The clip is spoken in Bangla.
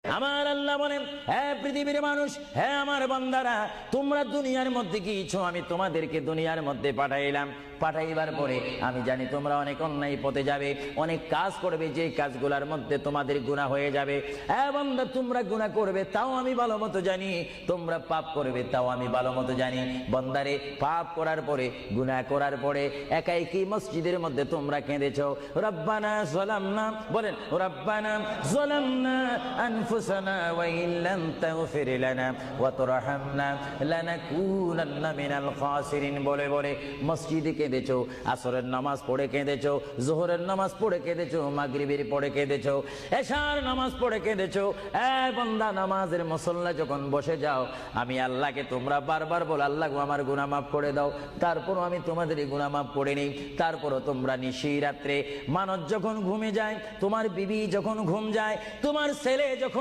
আমার আল্লাহ বলেন, হে পৃথিবীর মানুষ, হে আমার বান্দারা, তোমরা দুনিয়ার মধ্যে গিয়েছো, আমি তোমাদেরকে দুনিয়ার মধ্যে পাঠাইলাম। পাঠাইবার পরে আমি জানি তোমরা অনেক অন্যায় পথে যাবে, অনেক কাজ করবে, যে কাজগুলোর মধ্যে তোমাদের গুনাহ হয়ে যাবে। হে বান্দা, তোমরা গুনাহ করবে তাও আমি ভালো মতো জানি, তোমরা পাপ করবে তাও আমি ভালো মতো জানি। বান্দারে, পাপ করার পরে, গুনাহ করার পরে একাই কি মসজিদের মধ্যে তোমরা কেঁদেছো, রব্বানা যালামনা, বলেন রব্বানা যালামনা আনফুসানা ওয়া ইল্লাম তাগফির লানা ওয়া তুরহামনা লানাকুনান্না মিনাল খাসিরিন বলে বলে মসজিদে কেঁদেছো, আসরের নামাজ পড়ে কেঁদেছো, যোহরের নামাজ পড়ে কেঁদেছো, মাগরিবের পড়ে কেঁদেছো, এশার নামাজ পড়ে কেঁদেছো। এ বান্দা, নামাজের মুসল্লা যখন বসে যাও, আমি আল্লাহকে তোমরা বারবার বল, আল্লাহ গো আমার গুনাহ মাফ করে দাও। তারপরও আমি তোমাদের গুনাহ মাফ করে নেই। তারপরও তোমরা নিশি রাত্রে, মানুষ যখন ঘুমে যায়, তোমার বিবি যখন ঘুম যায়, তোমার ছেলে যখন